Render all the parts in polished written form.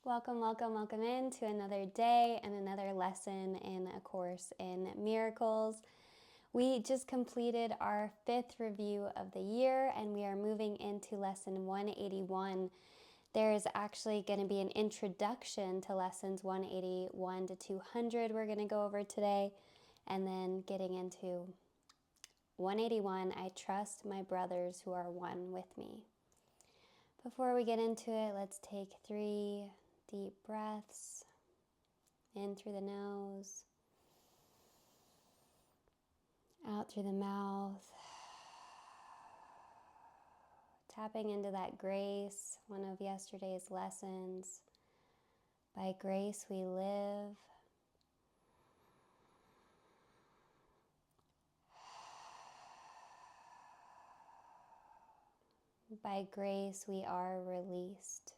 Welcome, welcome, welcome in to another day and another lesson in A Course in Miracles. We just completed our 5th review of the year and we are moving into lesson 181. There is actually going to be an introduction to lessons 181 to 200 we're going to go over today, and then getting into 181, I trust my brothers who are one with me. Before we get into it, let's take 3 deep breaths in through the nose, out through the mouth, tapping into that grace, one of yesterday's lessons. By grace we live. By grace we are released.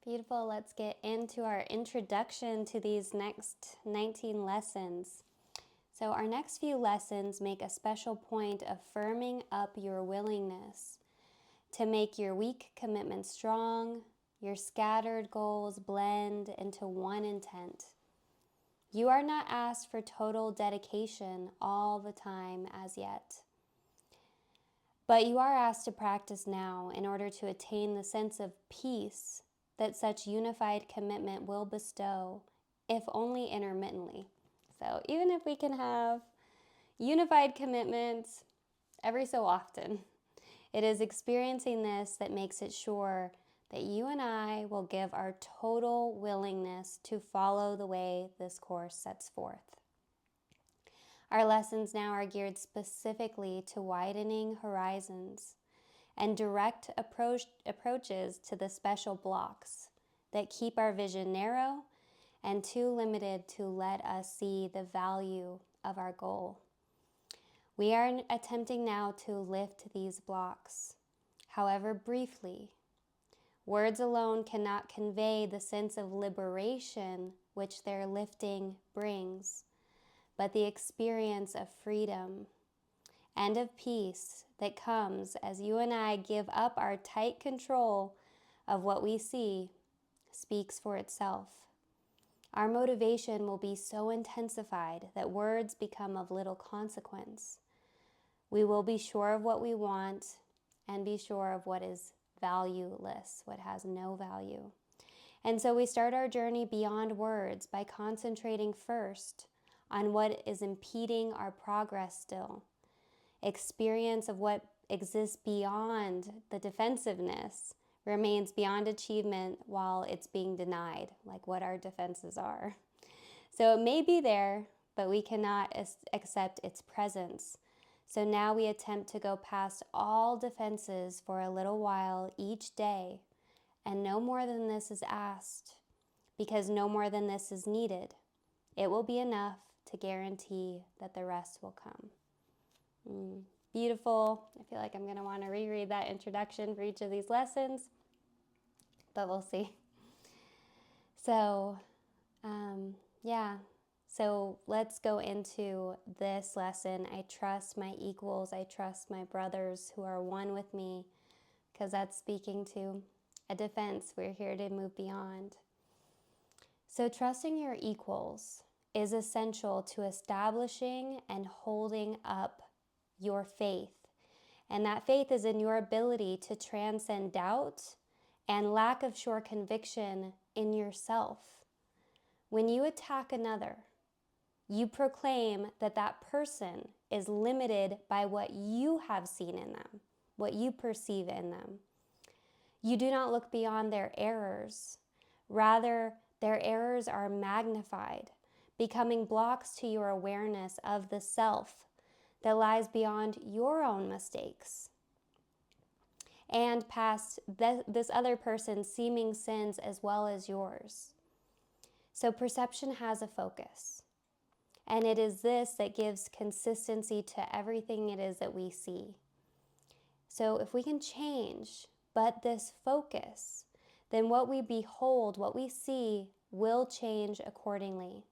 Beautiful. Let's get into our introduction to these next 19 lessons. So our next few lessons make a special point of firming up your willingness to make your weak commitment strong, your scattered goals blend into one intent. You are not asked for total dedication all the time as yet, but you are asked to practice now in order to attain the sense of peace that such unified commitment will bestow, if only intermittently. So even if we can have unified commitments every so often, it is experiencing this that makes it sure that you and I will give our total willingness to follow the way this course sets forth. Our lessons now are geared specifically to widening horizons and direct approaches to the special blocks that keep our vision narrow and too limited to let us see the value of our goal. We are attempting now to lift these blocks, however briefly. Words alone cannot convey the sense of liberation which their lifting brings, but the experience of freedom and of peace that comes as you and I give up our tight control of what we see speaks for itself. Our motivation will be so intensified that words become of little consequence. We will be sure of what we want and be sure of what is valueless, what has no value. And so we start our journey beyond words by concentrating first on what is impeding our progress still. Experience of what exists beyond the defensiveness remains beyond achievement while it's being denied, like what our defenses are. So it may be there, but we cannot accept its presence. So now we attempt to go past all defenses for a little while each day, and no more than this is asked, because no more than this is needed. It will be enough to guarantee that the rest will come. Beautiful. I feel like I'm going to want to reread that introduction for each of these lessons, but we'll see. So, So let's go into this lesson. I trust my equals. I trust my brothers who are one with me, because that's speaking to a defense. We're here to move beyond. So trusting your equals is essential to establishing and holding up your faith. And that faith is in your ability to transcend doubt and lack of sure conviction in yourself. When you attack another, you proclaim that that person is limited by what you have seen in them, what you perceive in them. You do not look beyond their errors. Rather, their errors are magnified, becoming blocks to your awareness of the self that lies beyond your own mistakes and past this other person's seeming sins as well as yours. So perception has a focus, and it is this that gives consistency to everything it is that we see. So if we can change but this focus, then what we behold, what we see, will change accordingly.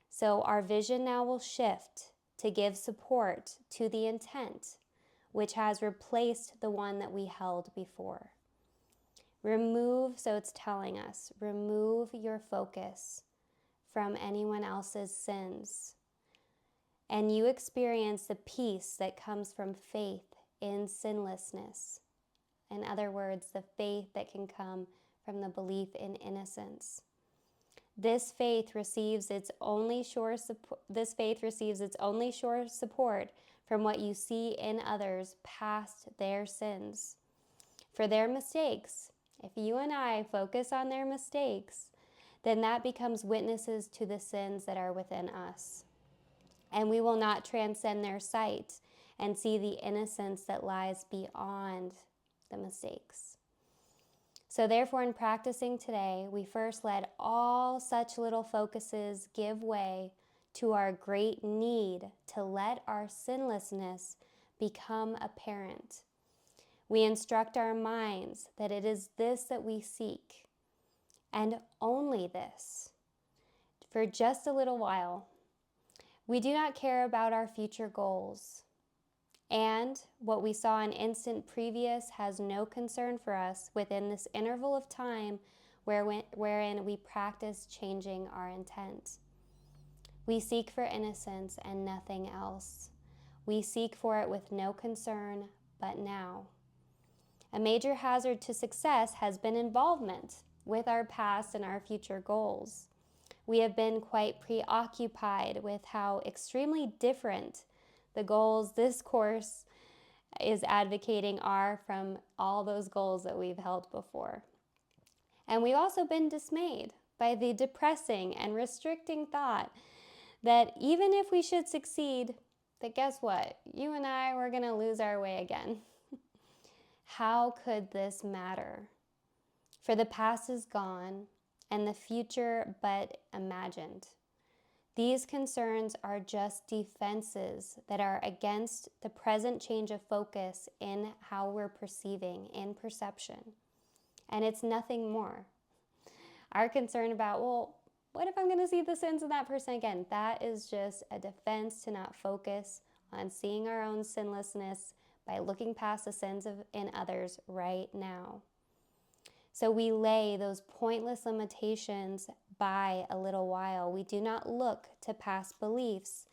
So our vision now will shift to give support to the intent, which has replaced the one that we held before. Remove, so it's telling us, remove your focus from anyone else's sins. And you experience the peace that comes from faith in sinlessness. In other words, the faith that can come from the belief in innocence. This faith receives its only sure support from what you see in others past their sins. For their mistakes, if you and I focus on their mistakes, then that becomes witnesses to the sins that are within us. And we will not transcend their sight and see the innocence that lies beyond the mistakes. So therefore, in practicing today, we first let all such little focuses give way to our great need to let our sinlessness become apparent. We instruct our minds that it is this that we seek, and only this. For just a little while, we do not care about our future goals. And what we saw in instant previous has no concern for us within this interval of time wherein we practice changing our intent. We seek for innocence and nothing else. We seek for it with no concern but now. A major hazard to success has been involvement with our past and our future goals. We have been quite preoccupied with how extremely different the goals this course is advocating are from all those goals that we've held before. And we've also been dismayed by the depressing and restricting thought that even if we should succeed, that guess what? You and I, we're going to lose our way again. How could this matter? For the past is gone and the future but imagined. These concerns are just defenses that are against the present change of focus in how we're perceiving, in perception. And it's nothing more. Our concern about, well, what if I'm going to see the sins of that person again? That is just a defense to not focus on seeing our own sinlessness by looking past the sins in others right now. So we lay those pointless limitations by a little while. We do not look to past beliefs,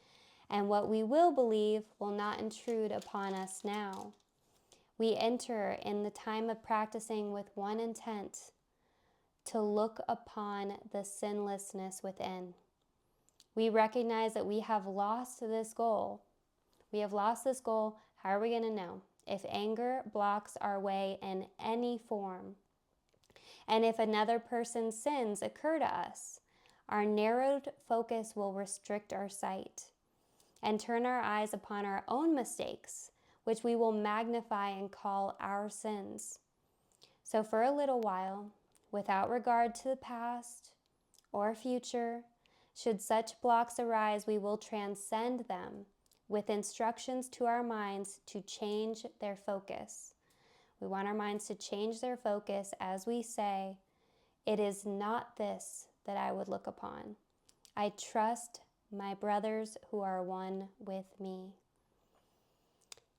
and what we will believe will not intrude upon us now. We enter in the time of practicing with one intent, to look upon the sinlessness within. We recognize that we have lost this goal. We have lost this goal. How are we going to know? If anger blocks our way in any form, and if another person's sins occur to us, our narrowed focus will restrict our sight and turn our eyes upon our own mistakes, which we will magnify and call our sins. So for a little while, without regard to the past or future, should such blocks arise, we will transcend them with instructions to our minds to change their focus. We want our minds to change their focus as we say, it is not this that I would look upon. I trust my brothers who are one with me.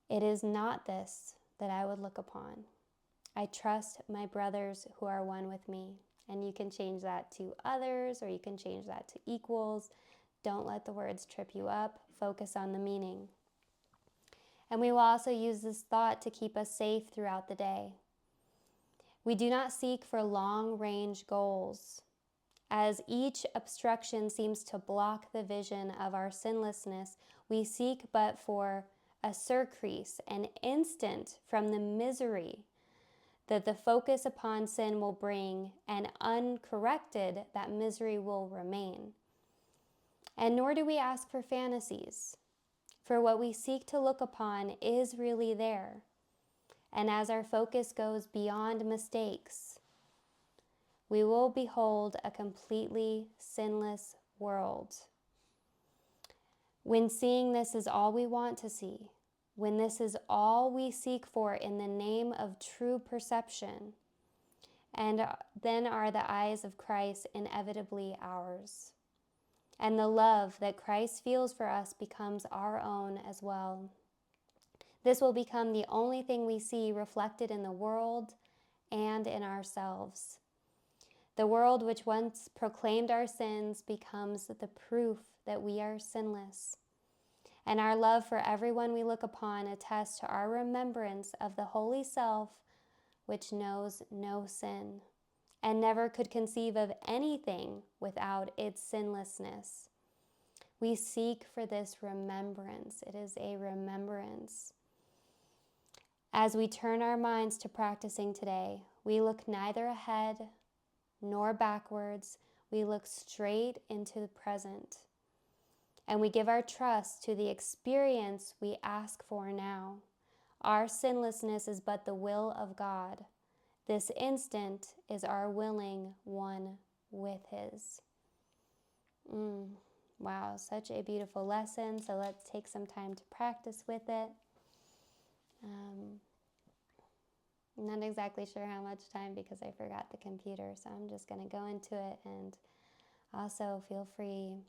It is not this that I would look upon. I trust my brothers who are one with me. And you can change that to others, or you can change that to equals. Don't let the words trip you up. Focus on the meaning. And we will also use this thought to keep us safe throughout the day. We do not seek for long-range goals, as each obstruction seems to block the vision of our sinlessness. We seek but for a surcease, an instant from the misery that the focus upon sin will bring, and uncorrected, that misery will remain. And nor do we ask for fantasies, for what we seek to look upon is really there. And as our focus goes beyond mistakes, we will behold a completely sinless world. When seeing this is all we want to see, when this is all we seek for in the name of true perception, and then are the eyes of Christ inevitably ours. And the love that Christ feels for us becomes our own as well. This will become the only thing we see reflected in the world and in ourselves. The world which once proclaimed our sins becomes the proof that we are sinless. And our love for everyone we look upon attests to our remembrance of the holy self which knows no sin and never could conceive of anything without its sinlessness. We seek for this remembrance. It is a remembrance. As we turn our minds to practicing today, we look neither ahead nor backwards. We look straight into the present. And we give our trust to the experience we ask for now. Our sinlessness is but the will of God. This instant is our willing one with His. Wow, such a beautiful lesson. So let's take some time to practice with it. I'm not exactly sure how much time because I forgot the computer, so I'm just going to go into it. And also feel free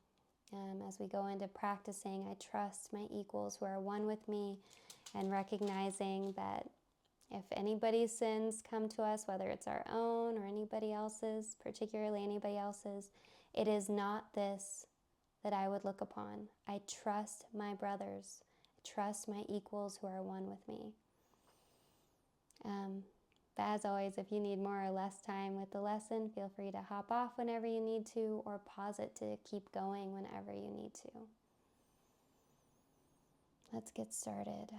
as we go into practicing, I trust my equals who are one with me, and recognizing that if anybody's sins come to us, whether it's our own or anybody else's, particularly anybody else's, it is not this that I would look upon. I trust my brothers. I trust my equals who are one with me. But as always, if you need more or less time with the lesson, feel free to hop off whenever you need to, or pause it to keep going whenever you need to. Let's get started.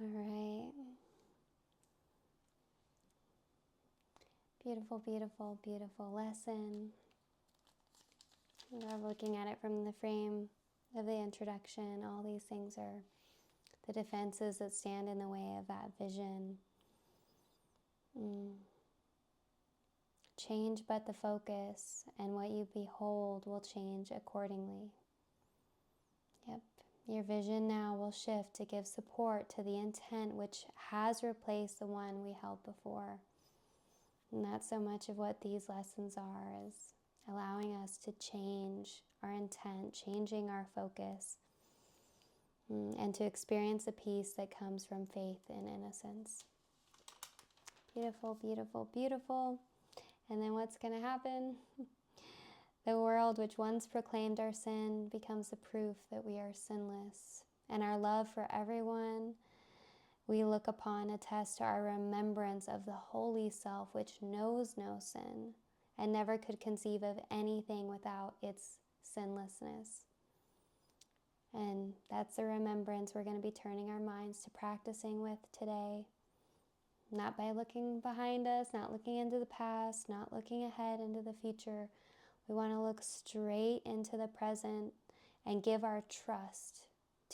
All right. Beautiful, beautiful, beautiful lesson. I'm looking at it from the frame of the introduction. All these things are the defenses that stand in the way of that vision. Change but the focus, and what you behold will change accordingly. Yep. Your vision now will shift to give support to the intent which has replaced the one we held before. And that's so much of what these lessons are, is allowing us to change our intent, changing our focus, and to experience the peace that comes from faith and innocence. Beautiful, beautiful, beautiful. And then what's going to happen? The world which once proclaimed our sin becomes the proof that we are sinless. And our love for everyone we look upon attests to our remembrance of the holy self which knows no sin and never could conceive of anything without its sinlessness. And that's the remembrance we're going to be turning our minds to practicing with today. Not by looking behind us, not looking into the past, not looking ahead into the future. We want to look straight into the present and give our trust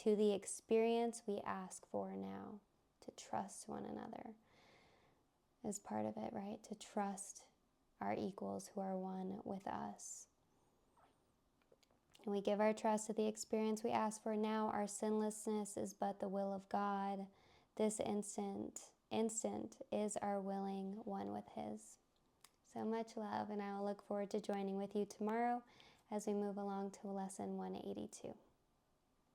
to the experience we ask for now. To trust one another is part of it, right? To trust our equals who are one with us. And we give our trust to the experience we ask for now. Our sinlessness is but the will of God. This instant is our willing one with His. So much love, and I will look forward to joining with you tomorrow as we move along to lesson 182.